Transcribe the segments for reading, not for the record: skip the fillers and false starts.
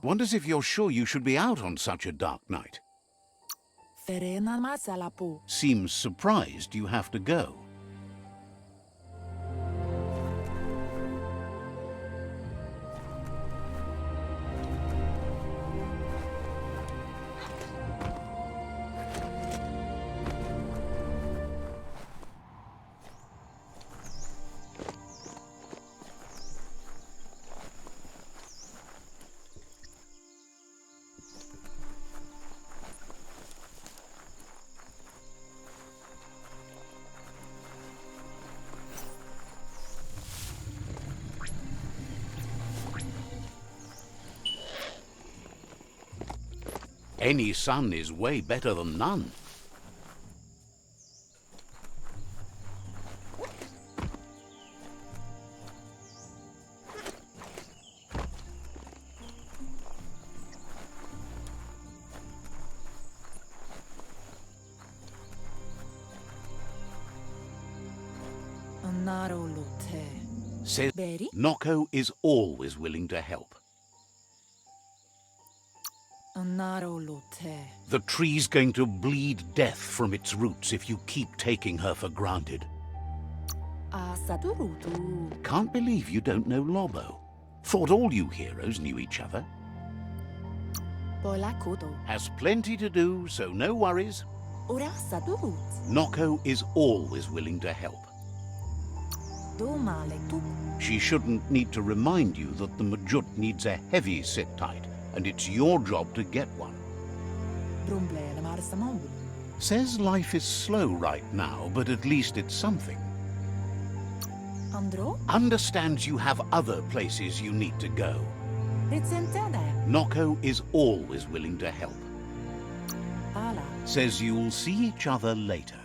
Wonders if you're sure you should be out on such a dark night. Seems surprised you have to go. Any sun is way better than none. Says Noko is always willing to help. The tree's going to bleed death from its roots if you keep taking her for granted. Can't believe you don't know Lobo. Thought all you heroes knew each other. Has plenty to do, so no worries. Noko is always willing to help. She shouldn't need to remind you that the Majut needs a heavy sit-tight, and it's your job to get one. Says life is slow right now, but at least it's something. Understands you have other places you need to go. Noko is always willing to help. Says you'll see each other later.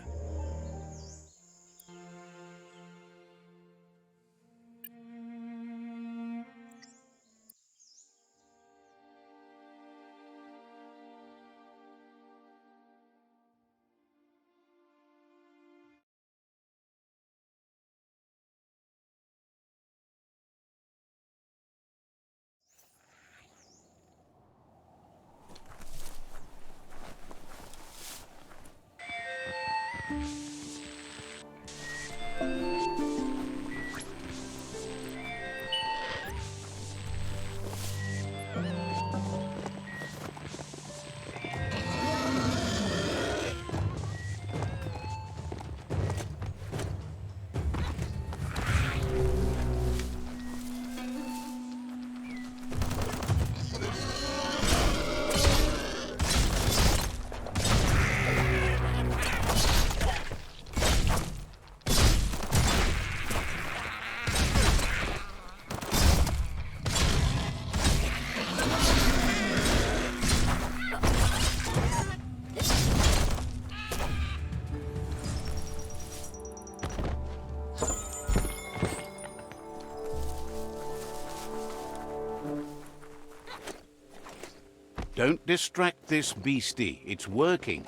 Don't distract this beastie. It's working.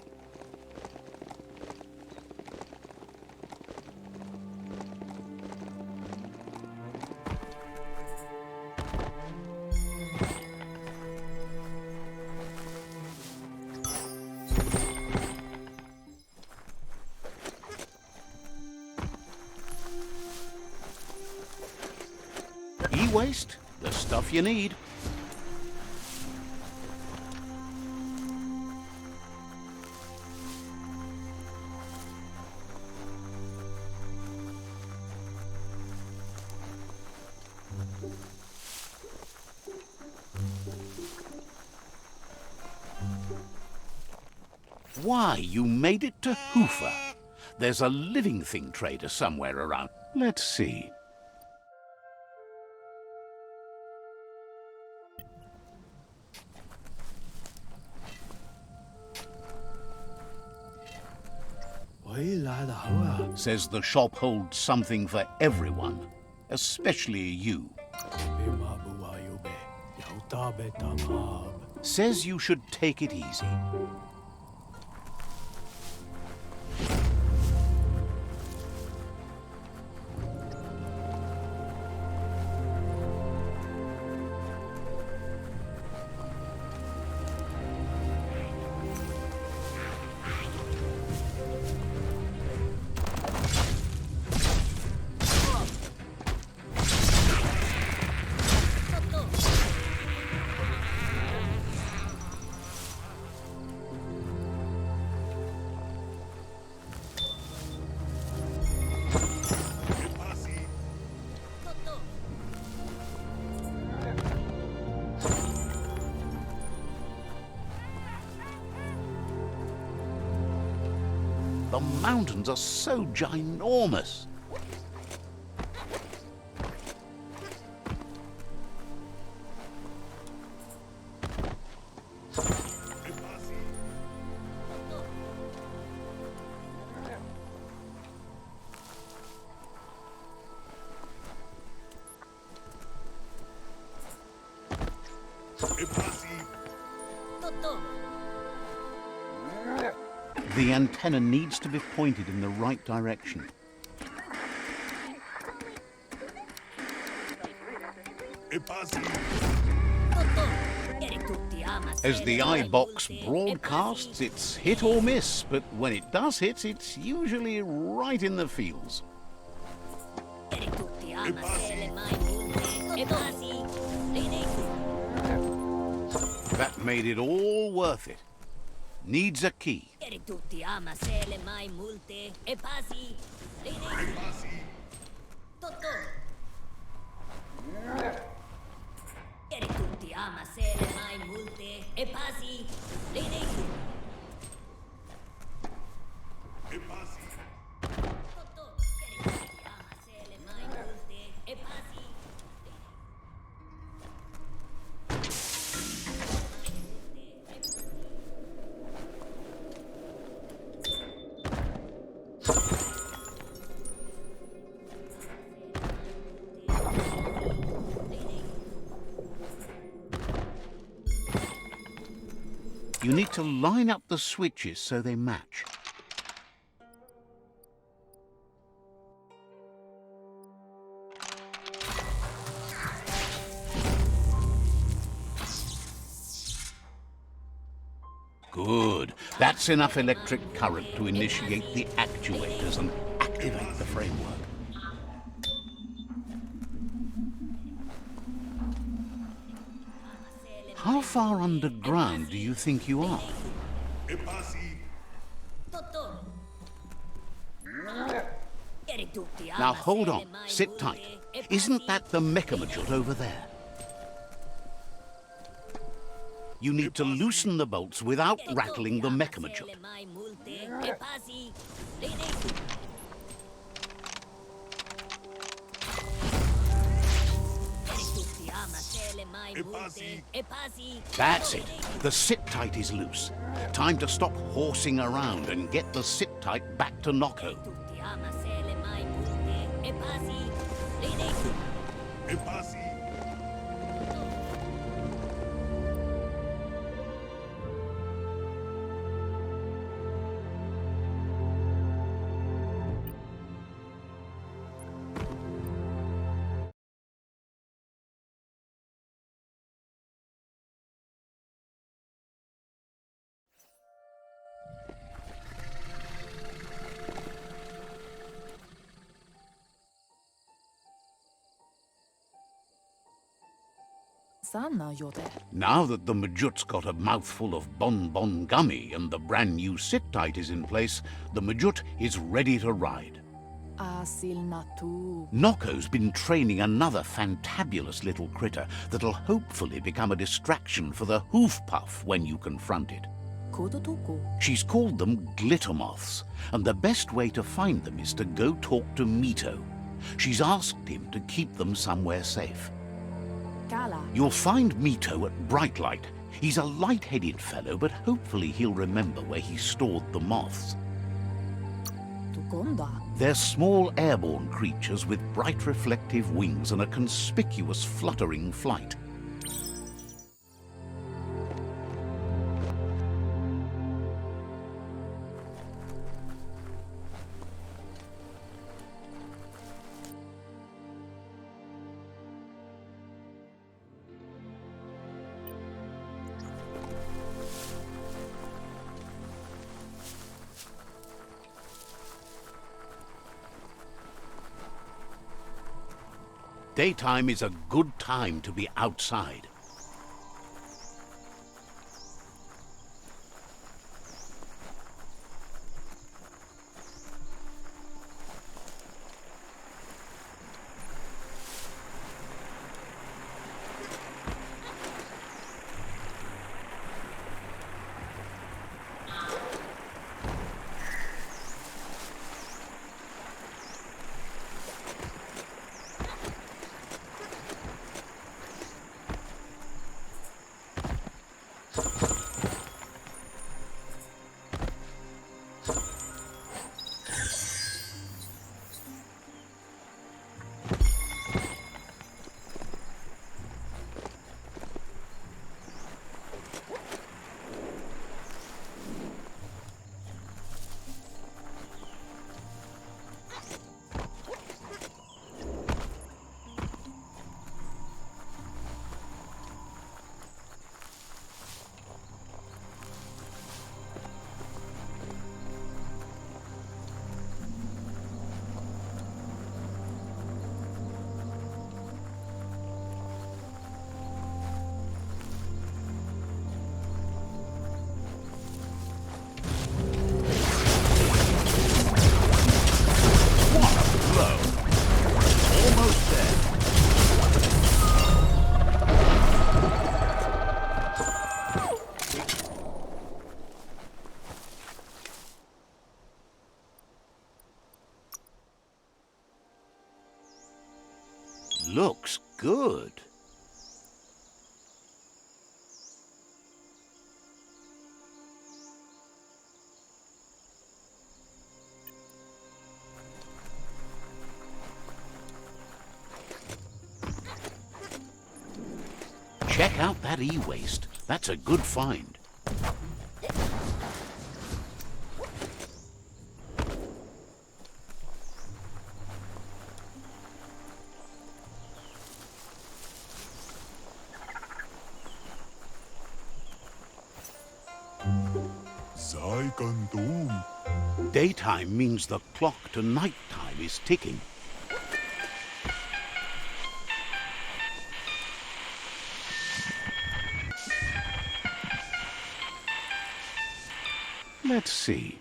E-waste, the stuff you need. Why, you made it to Hoofer. There's a living thing trader somewhere around. Let's see. Says the shop holds something for everyone, especially you. Says you should take it easy. The mountains are so ginormous. The antenna needs to be pointed in the right direction. As the iBox broadcasts, it's hit or miss, but when it does hit, it's usually right in the feels. That made it all worth it. Needs a key. You need to line up the switches so they match. Good. That's enough electric current to initiate the actuators and activate the framework. How far underground do you think you are? Now hold on, sit tight. Isn't that the Mechamajut over there? You need to loosen the bolts without rattling the Mechamajut. That's it. The sit-tight is loose. Time to stop horsing around and get the sit-tight back to Nocco. Now that the Majut's got a mouthful of Bon gummy and the brand new sit-tight is in place, the Majut is ready to ride. Nocco's been training another fantabulous little critter that'll hopefully become a distraction for the hoof puff when you confront it. She's called them glitter moths, and the best way to find them is to go talk to Mito. She's asked him to keep them somewhere safe. You'll find Mito at Brightlight. He's a light-headed fellow, but hopefully he'll remember where he stored the moths. They're small airborne creatures with bright reflective wings and a conspicuous fluttering flight. Daytime is a good time to be outside. good. Check out that e-waste. That's a good find. Daytime means the clock to nighttime is ticking. Let's see.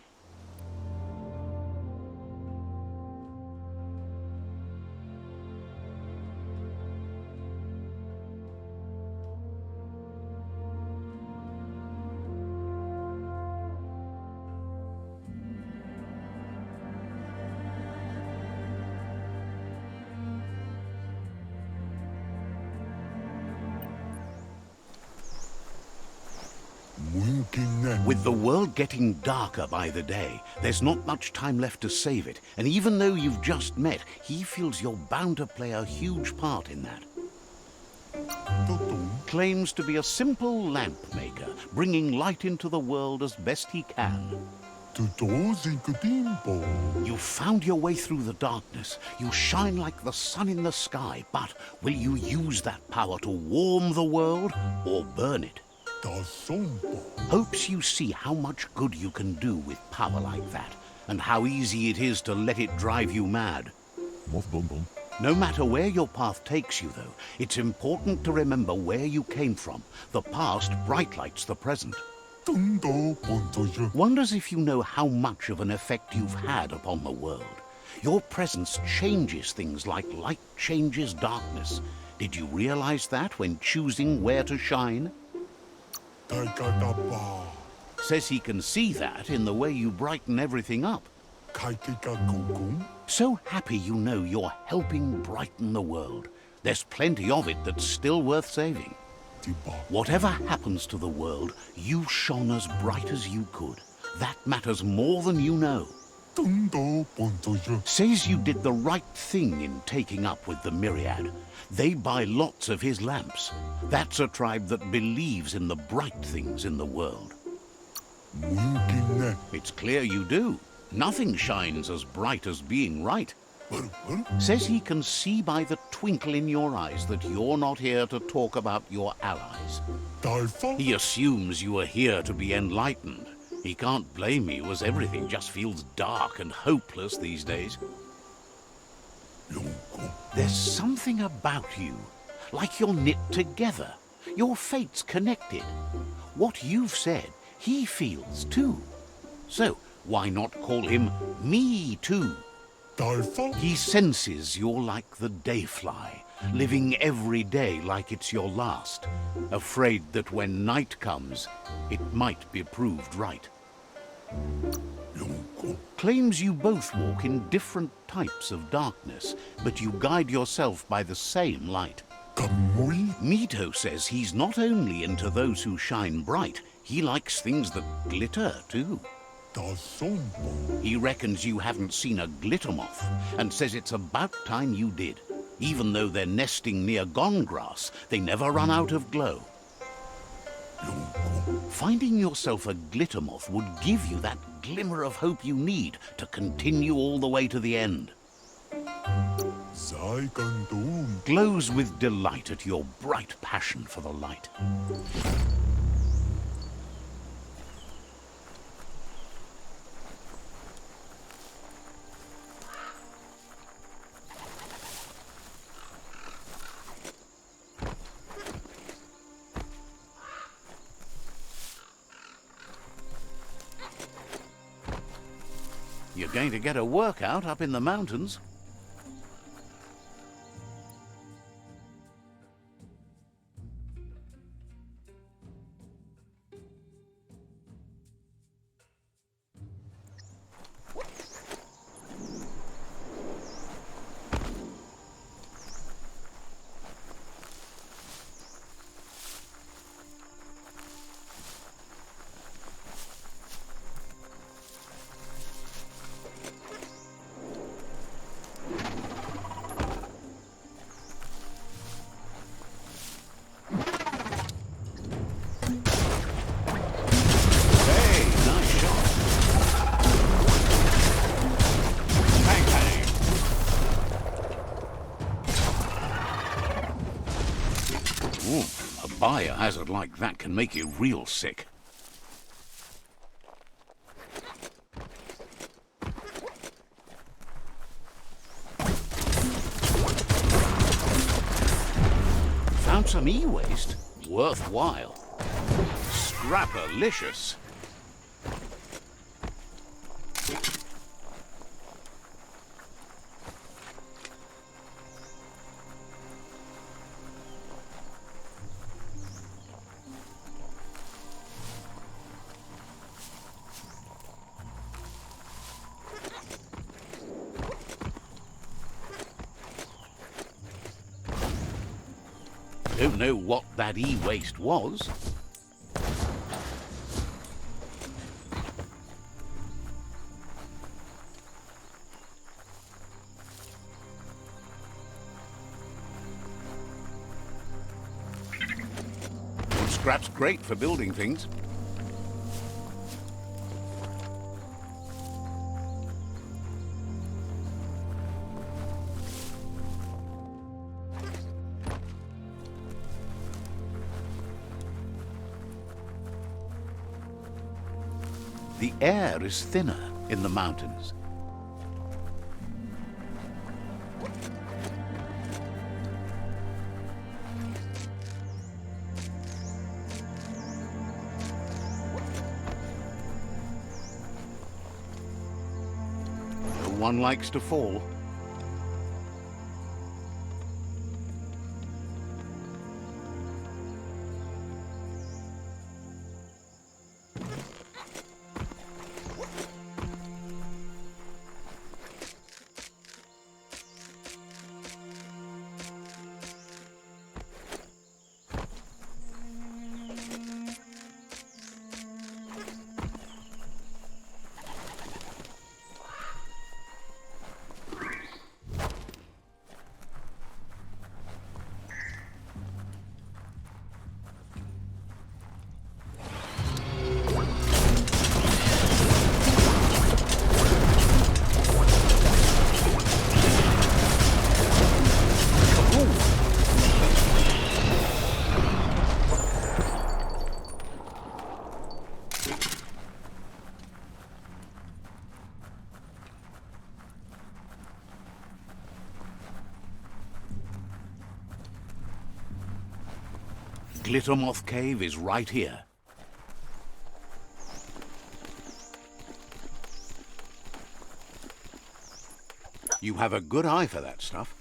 With the world getting darker by the day, there's not much time left to save it. And even though you've just met, he feels you're bound to play a huge part in that. Claims to be a simple lamp maker, bringing light into the world as best he can. You found your way through the darkness. You shine like the sun in the sky, but will you use that power to warm the world or burn it? Hopes you see how much good you can do with power like that, and how easy it is to let it drive you mad. No matter where your path takes you, though, it's important to remember where you came from. The past bright lights the present. Wonders if you know how much of an effect you've had upon the world. Your presence changes things like light changes darkness. Did you realize that when choosing where to shine? Says he can see that in the way you brighten everything up. So happy you know you're helping brighten the world. There's plenty of it that's still worth saving. Whatever happens to the world, you shone as bright as you could. That matters more than you know. Says you did the right thing in taking up with the Myriad. They buy lots of his lamps. That's a tribe that believes in the bright things in the world. It's clear you do. Nothing shines as bright as being right. Says he can see by the twinkle in your eyes that you're not here to talk about your allies. He assumes you are here to be enlightened. He can't blame you, as everything just feels dark and hopeless these days. There's something about you, like you're knit together. Your fate's connected. What you've said, he feels too. So why not call him Me Too? He senses you're like the dayfly, living every day like it's your last, afraid that when night comes, it might be proved right. Claims you both walk in different types of darkness, but you guide yourself by the same light. Mito says he's not only into those who shine bright, he likes things that glitter too. He reckons you haven't seen a glitter moth, and says it's about time you did. Even though they're nesting near gone grass, they never run out of glow. Finding yourself a glitter moth would give you that glimmer of hope you need to continue all the way to the end. Glows with delight at your bright passion for the light. You're going to get a workout up in the mountains. biohazard like that can make you real sick. Found some e-waste? Worthwhile. Scrapalicious. Don't know what that e-waste was. Scrap's great for building things. The air is thinner in the mountains. No one likes to fall. Glittermoth Cave is right here. You have a good eye for that stuff.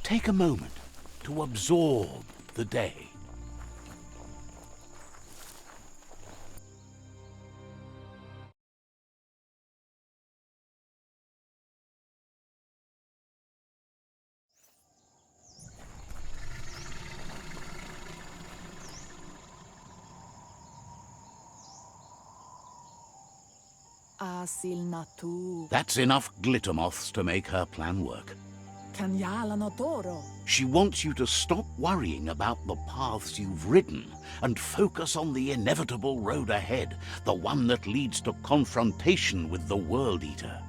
Take a moment to absorb the day. That's enough glitter moths to make her plan work. She wants you to stop worrying about the paths you've ridden and focus on the inevitable road ahead, the one that leads to confrontation with the World Eater.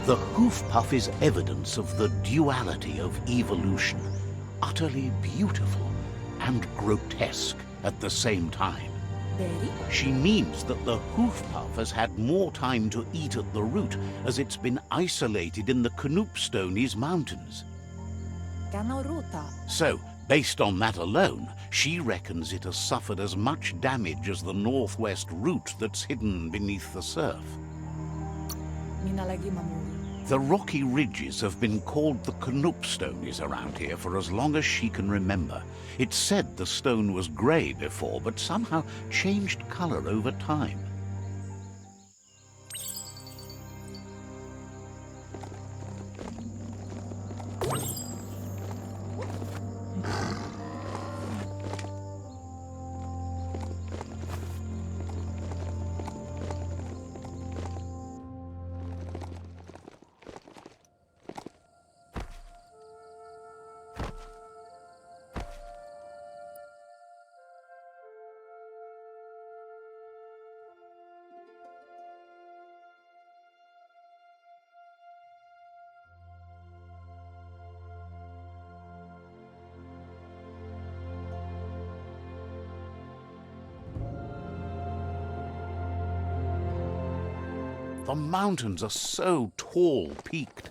The hoof puff is evidence of the duality of evolution, utterly beautiful and grotesque at the same time. She means that the hoof puff has had more time to eat at the root as it's been isolated in the Knoopstonies mountains. So, based on that alone, she reckons it has suffered as much damage as the northwest root that's hidden beneath the surf. The rocky ridges have been called the Knoopstonies around here for as long as she can remember. It's said the stone was grey before, but somehow changed colour over time. The mountains are so tall, peaked.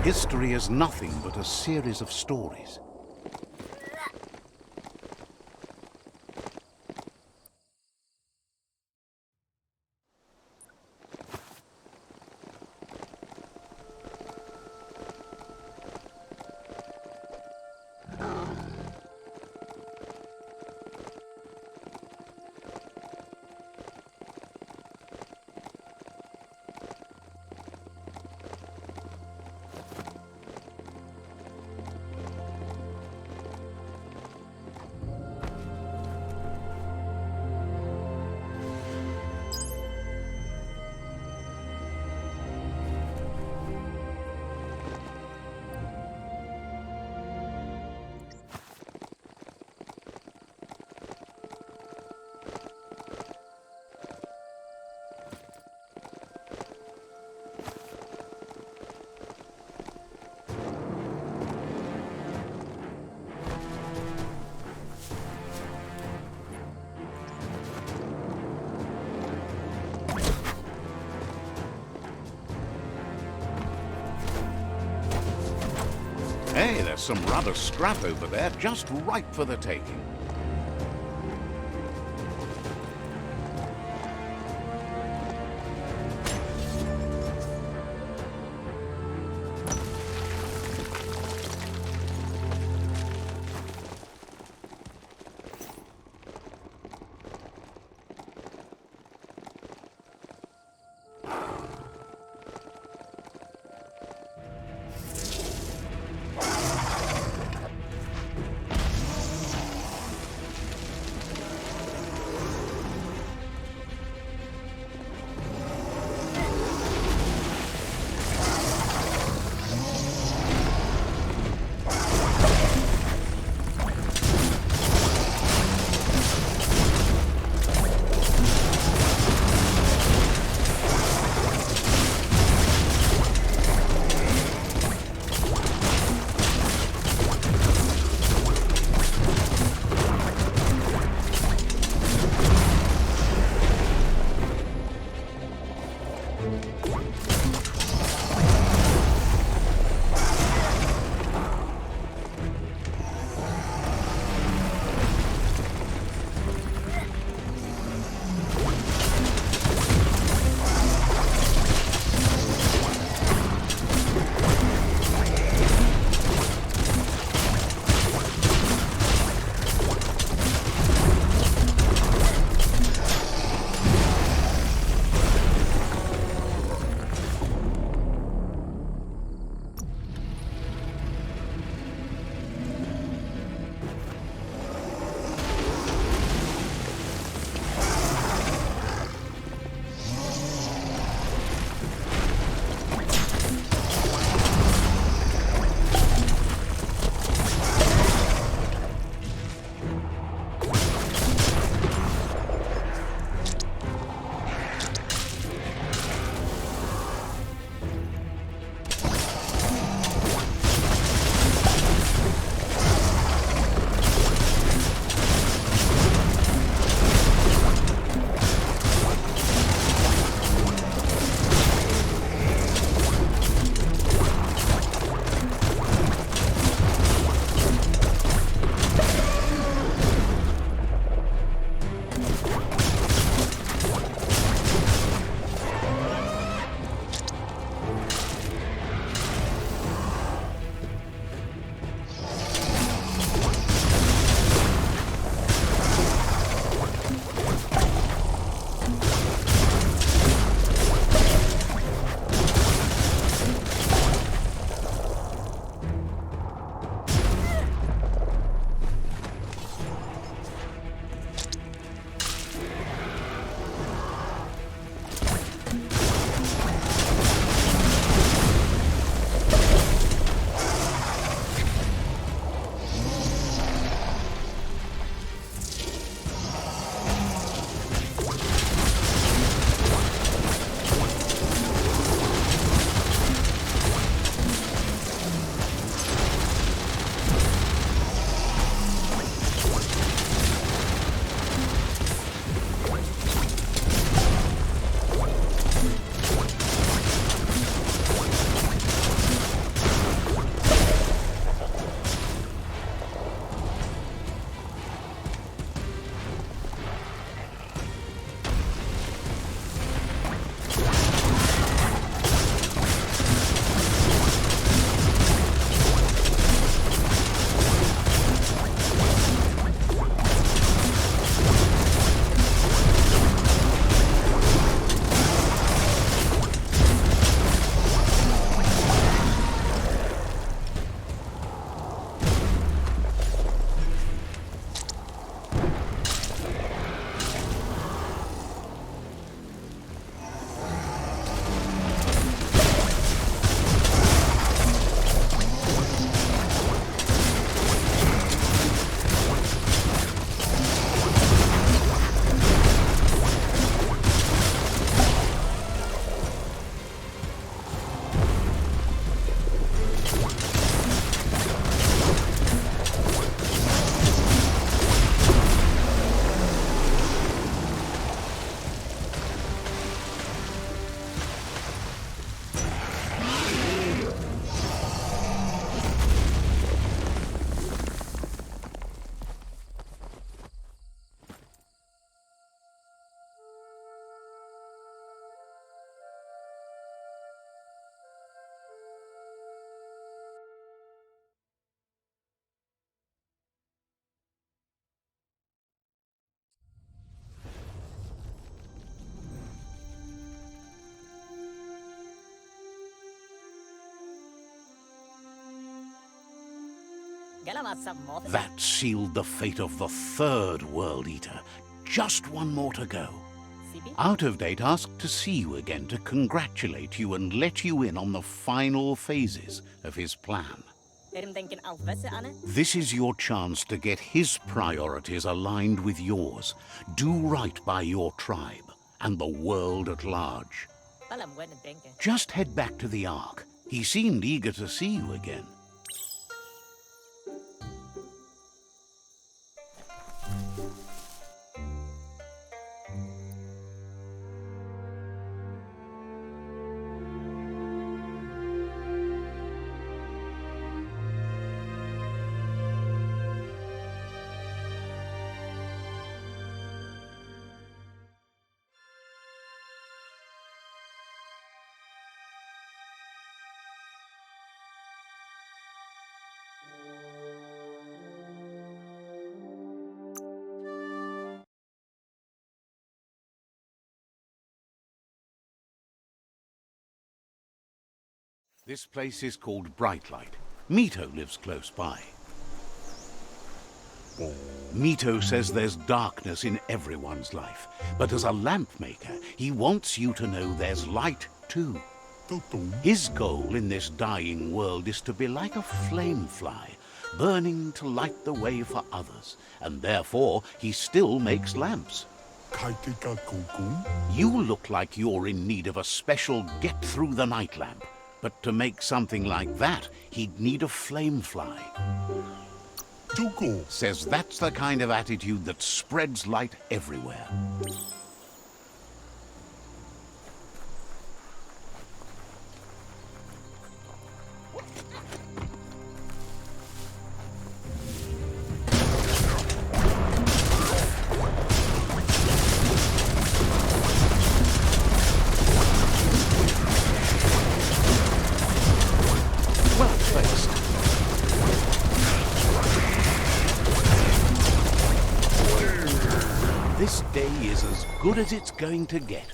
History is nothing but a series of stories. Hey, there's some rubber scrap over there, just right for the taking. That sealed the fate of the third World Eater. Just one more to go. Out of Date asked to see you again to congratulate you and let you in on the final phases of his plan. This is your chance to get his priorities aligned with yours. Do right by your tribe and the world at large. Just head back to the Ark. He seemed eager to see you again. This place is called Brightlight. Mito lives close by. Mito says there's darkness in everyone's life, but as a lamp maker, he wants you to know there's light too. His goal in this dying world is to be like a flame fly, burning to light the way for others, and therefore he still makes lamps. You look like you're in need of a special get-through-the-night lamp. But to make something like that, he'd need a flame fly. Says that's the kind of attitude that spreads light everywhere. This day is as good as it's going to get.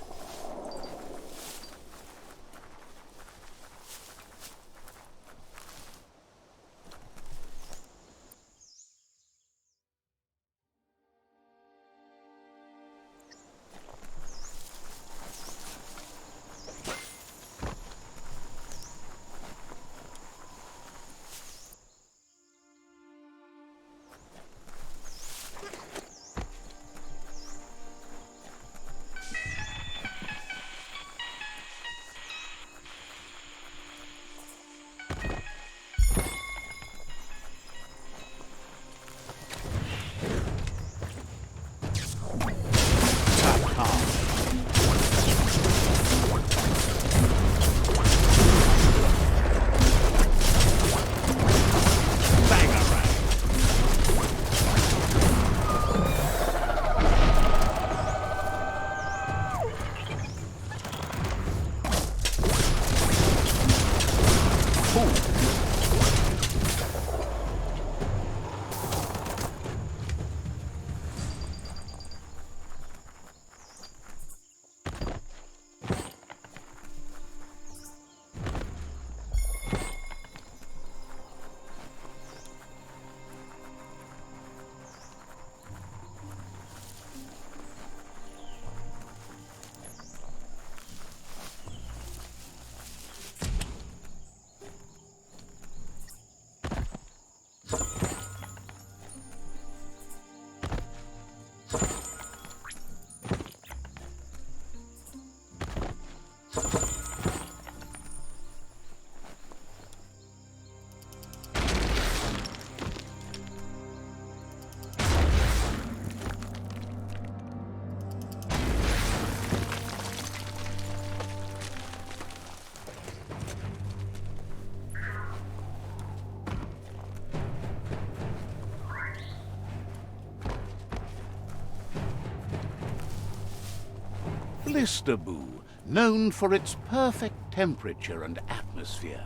Blisterboo, known for its perfect temperature and atmosphere.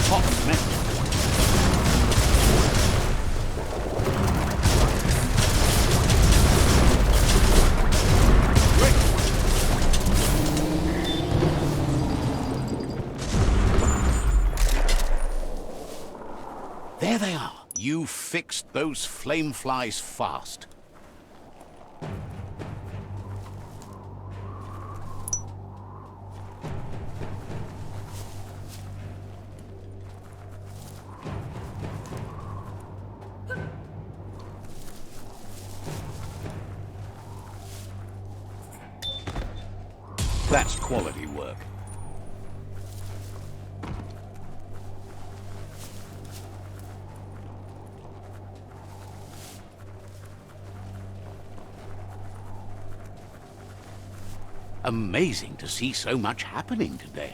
Hot metal. You fixed those flame flies fast. That's quality work. Amazing to see so much happening today.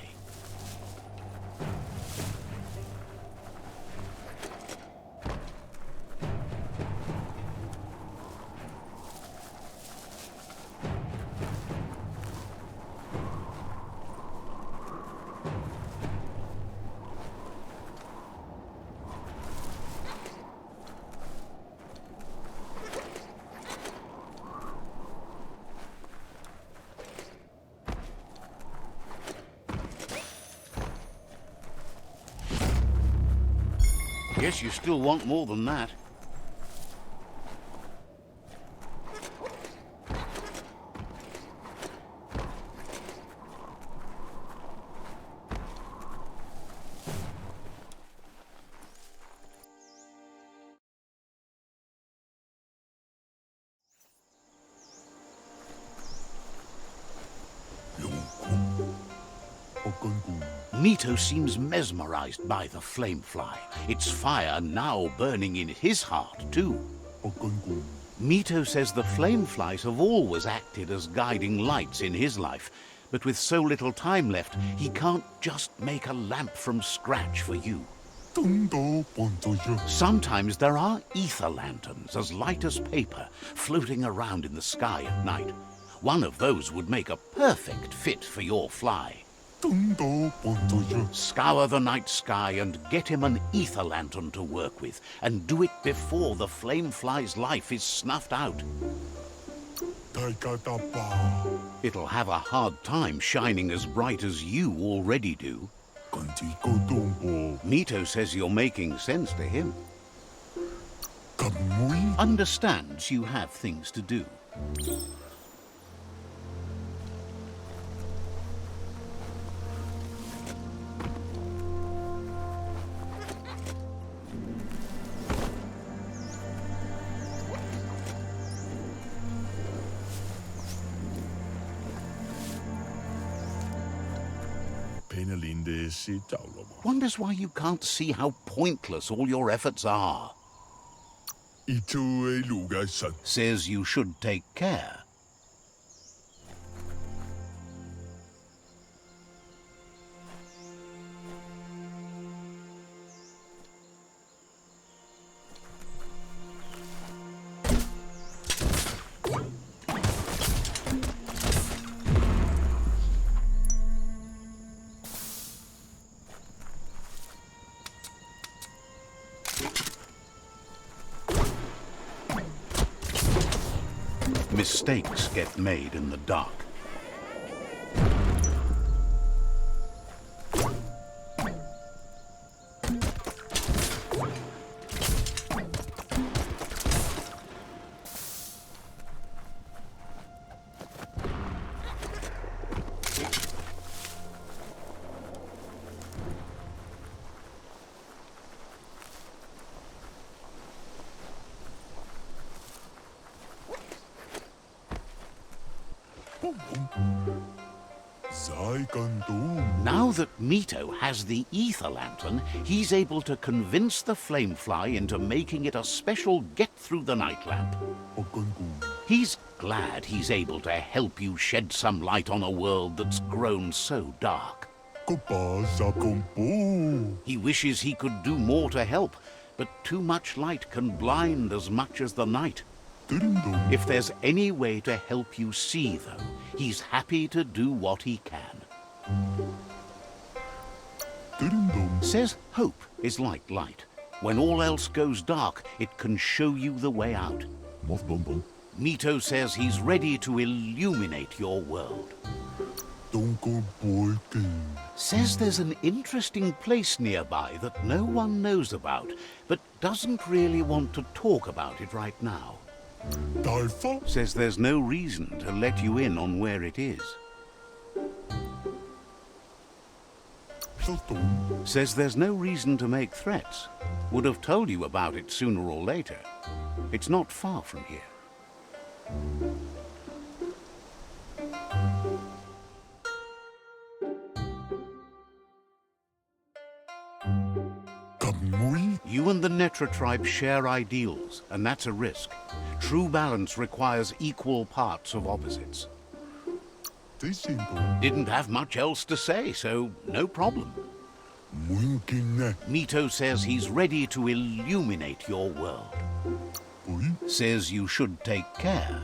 Guess you still want more than that. Mito seems mesmerized by the flame fly. Its fire now burning in his heart, too. Mito says the flame flies have always acted as guiding lights in his life, but with so little time left, he can't just make a lamp from scratch for you. Sometimes there are ether lanterns as light as paper floating around in the sky at night. One of those would make a perfect fit for your fly. Scour the night sky and get him an ether lantern to work with, and do it before the flame fly's life is snuffed out. It'll have a hard time shining as bright as you already do. Mito says you're making sense to him. Understands you have things to do. Wonders why you can't see how pointless all your efforts are. Says you should take care. Mistakes get made in the dark. Now that Mito has the ether lantern, he's able to convince the flamefly into making it a special get-through-the-night lamp. He's glad he's able to help you shed some light on a world that's grown so dark. He wishes he could do more to help, but too much light can blind as much as the night. If there's any way to help you see, though, he's happy to do what he can. Says hope is like light. When all else goes dark, it can show you the way out. Mito says he's ready to illuminate your world. Says there's an interesting place nearby that no one knows about, but doesn't really want to talk about it right now. Says there's no reason to let you in on where it is. Says there's no reason to make threats. Would have told you about it sooner or later. It's not far from here. You and the Netra tribe share ideals, and that's a risk. True balance requires equal parts of opposites. Didn't have much else to say, so no problem. Mito says he's ready to illuminate your world. Says you should take care.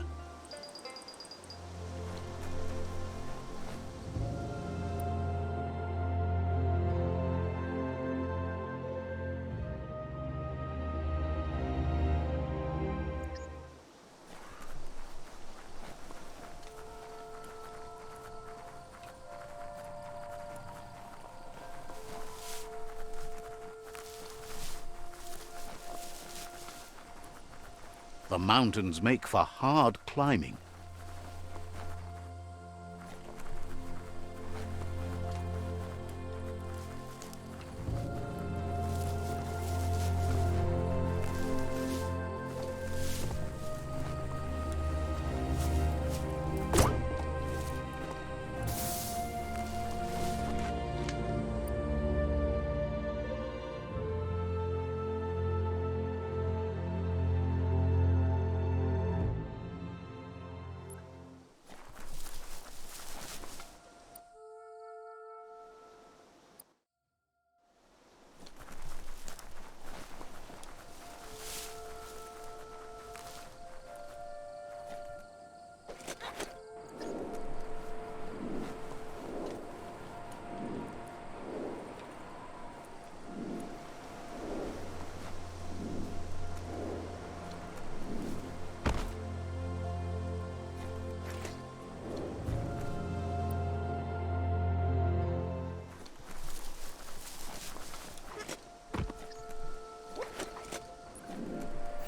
The mountains make for hard climbing.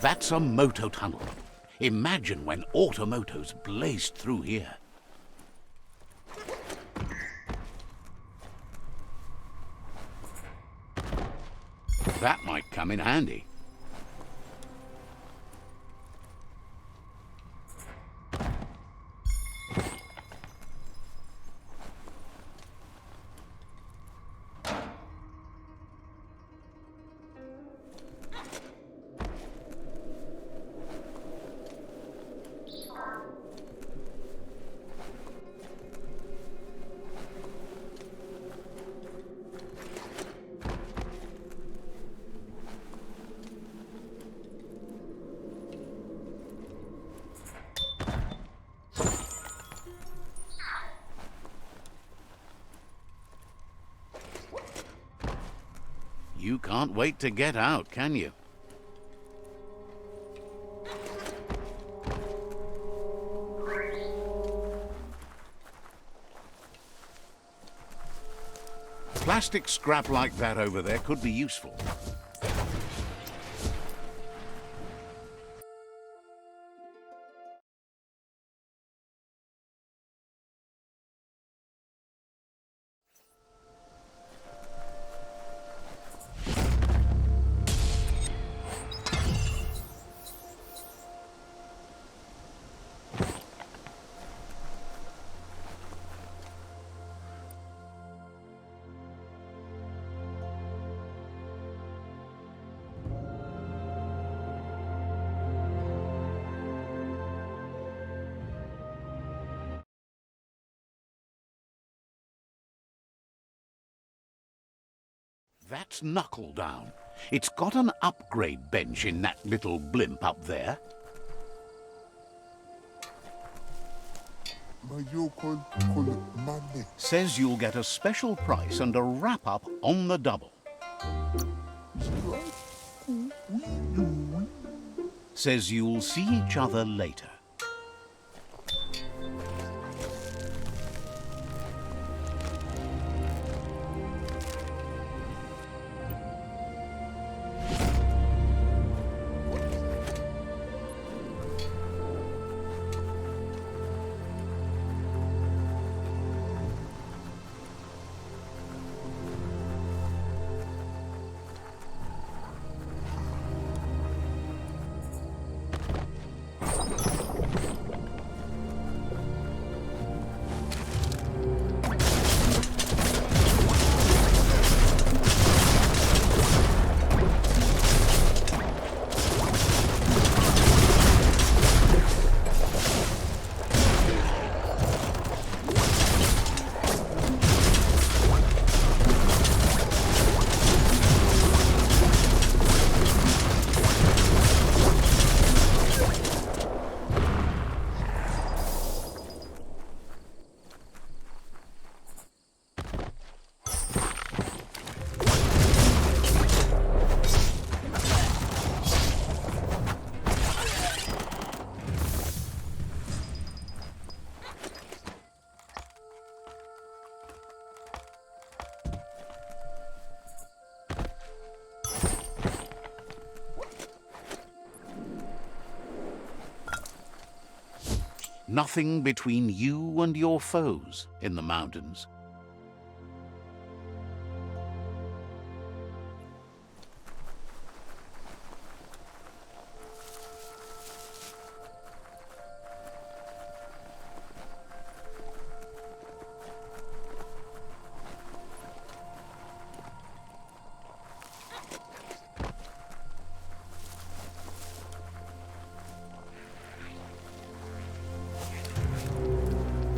That's a moto tunnel. Imagine when automotos blazed through here. That might come in handy. You can't wait to get out, can you? Plastic scrap like that over there could be useful. That's Knuckle Down. It's got an upgrade bench in that little blimp up there. Says you'll get a special price and a wrap-up on the double. Says you'll see each other later. Nothing between you and your foes in the mountains.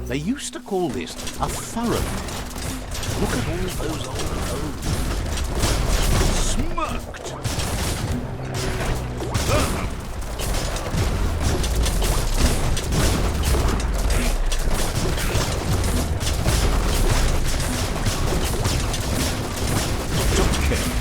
They used to call this a thoroughfare. Look at all those old roads. Smirked! Took care.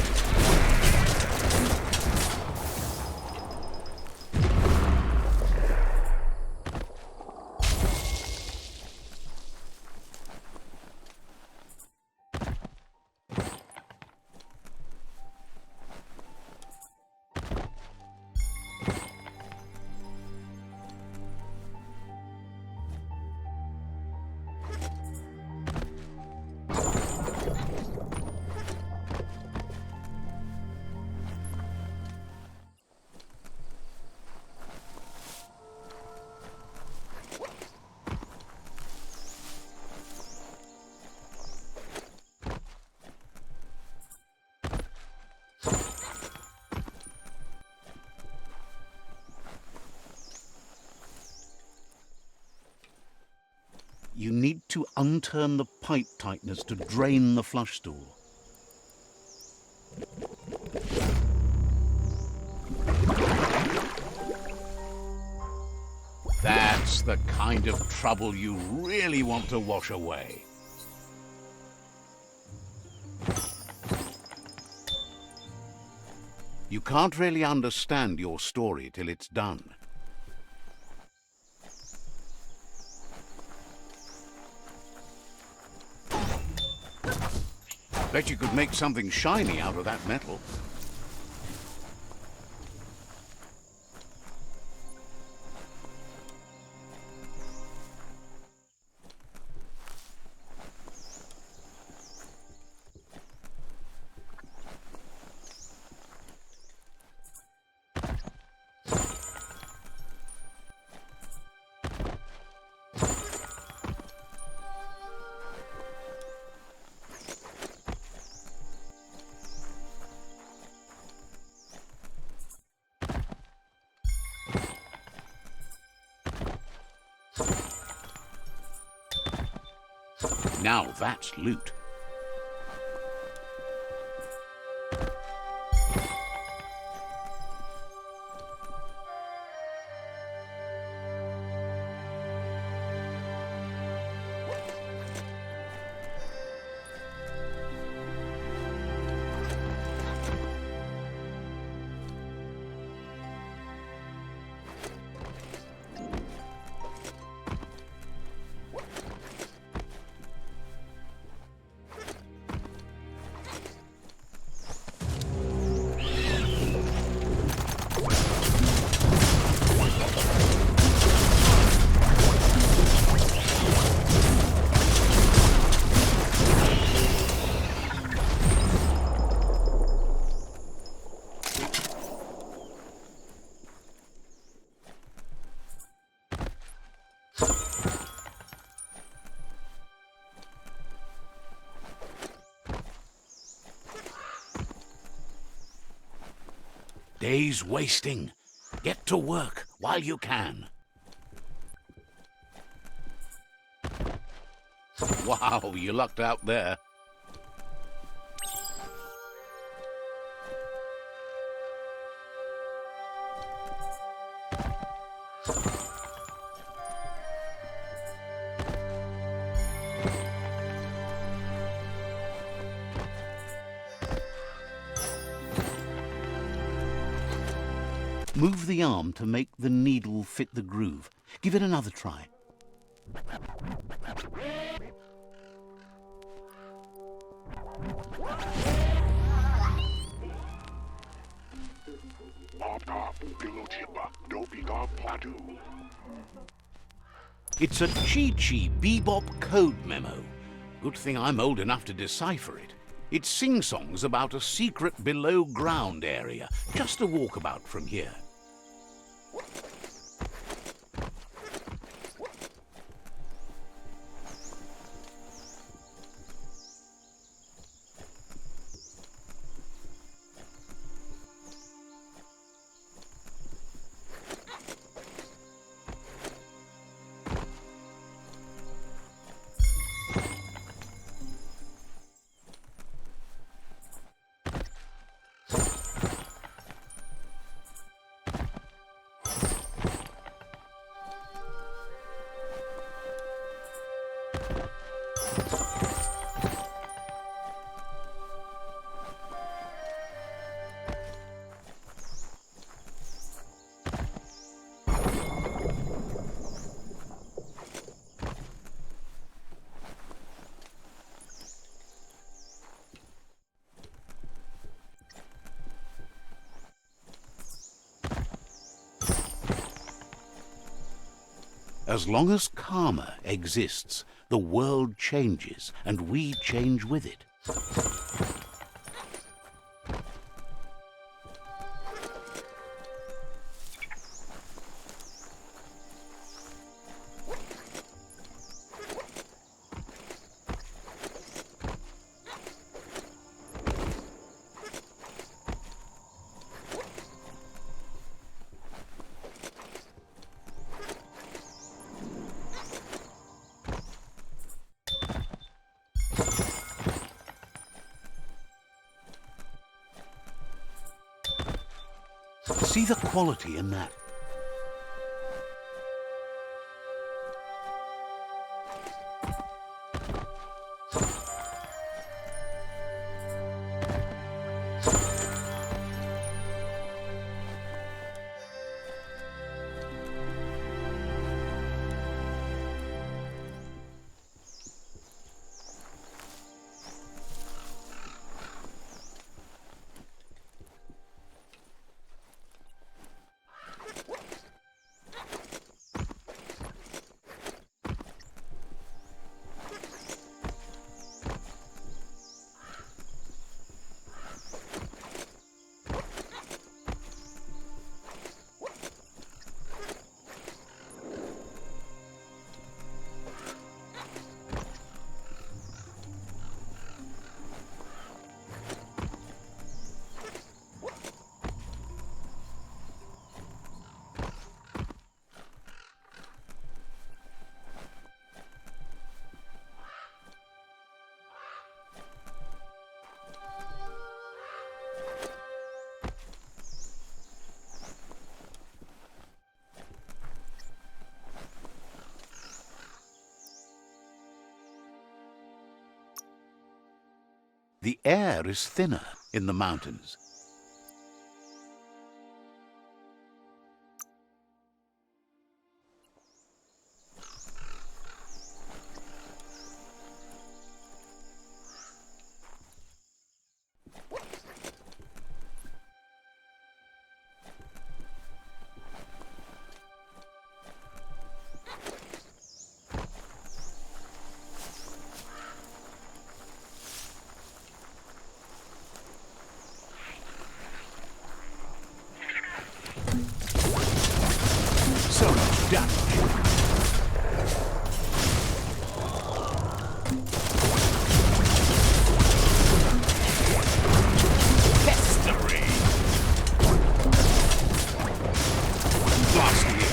You need to unturn the pipe tighteners to drain the flush stool. That's the kind of trouble you really want to wash away. You can't really understand your story till it's done. Bet you could make something shiny out of that metal. Now that's loot. Day's wasting. Get to work while you can. Wow, you lucked out there. Move the arm to make the needle fit the groove. Give it another try. It's a Chi-Chi Bebop code memo. Good thing I'm old enough to decipher it. It sing-songs about a secret below-ground area, just a walkabout from here. As long as karma exists, the world changes, and we change with it. See the quality in that. The air is thinner in the mountains. So much damage. History. Blasting it.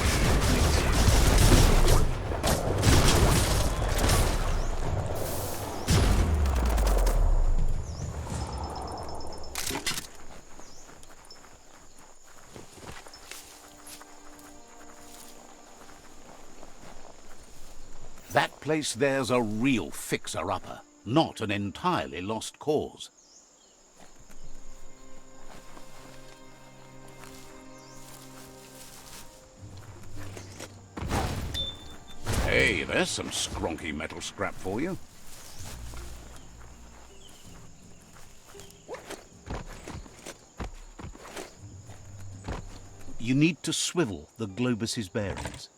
That place there's a real fixer-upper, not an entirely lost cause. Hey, there's some skronky metal scrap for you. You need to swivel the Globus's bearings.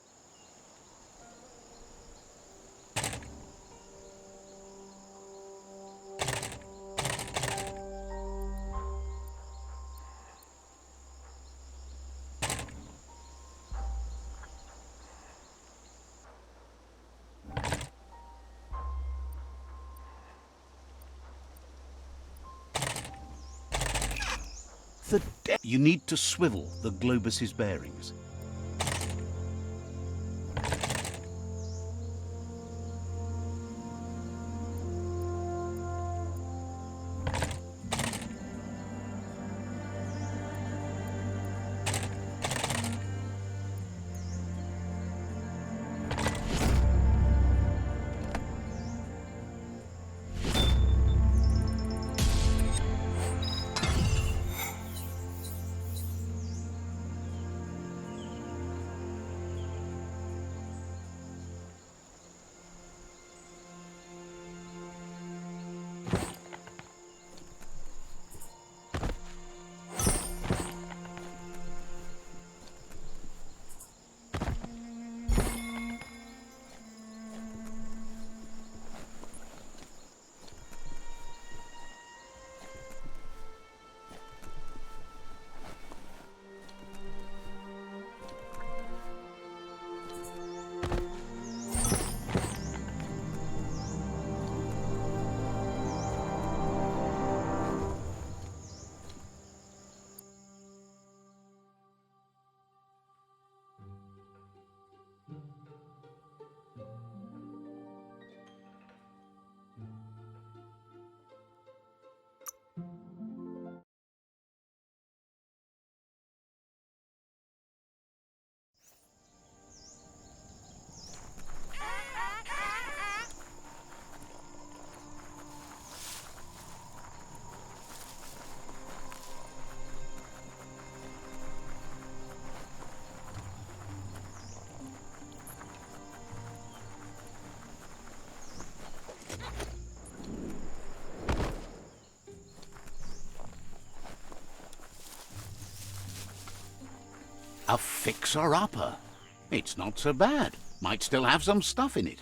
the You need to swivel the globus's bearings. A fixer-upper. It's not so bad. Might still have some stuff in it.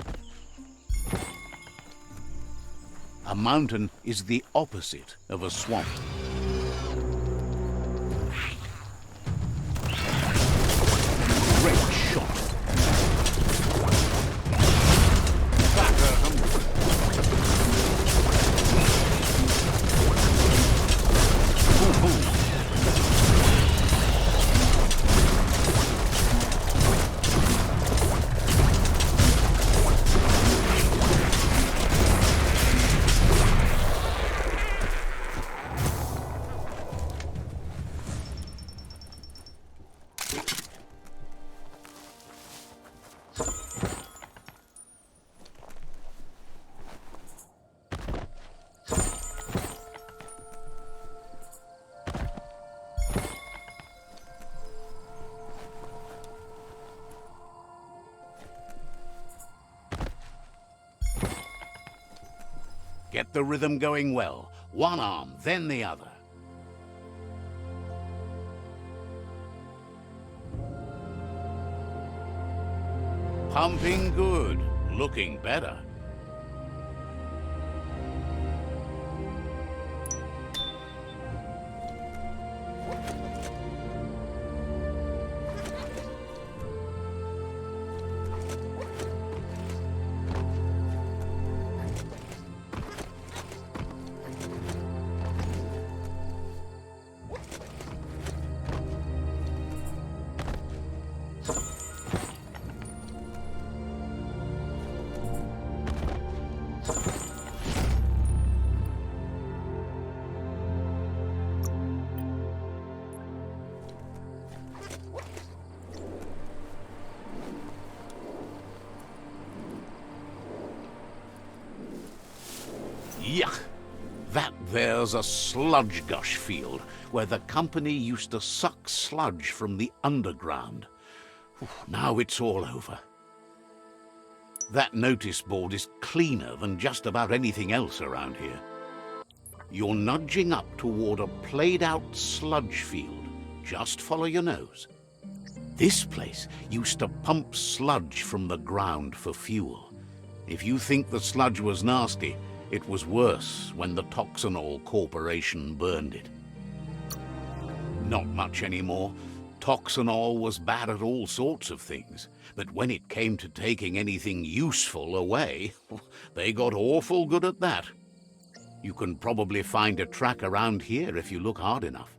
A mountain is the opposite of a swamp. Great shot. Batter 100. Ooh. Get the rhythm going well. One arm, then the other. Pumping good. Looking better. Yuck! That there's a sludge gush field where the company used to suck sludge from the underground. Now it's all over. That notice board is cleaner than just about anything else around here. You're nudging up toward a played-out sludge field. Just follow your nose. This place used to pump sludge from the ground for fuel. If you think the sludge was nasty, it was worse when the Toxanol Corporation burned it. Not much anymore. Toxanol was bad at all sorts of things, but when it came to taking anything useful away, they got awful good at that. You can probably find a track around here if you look hard enough.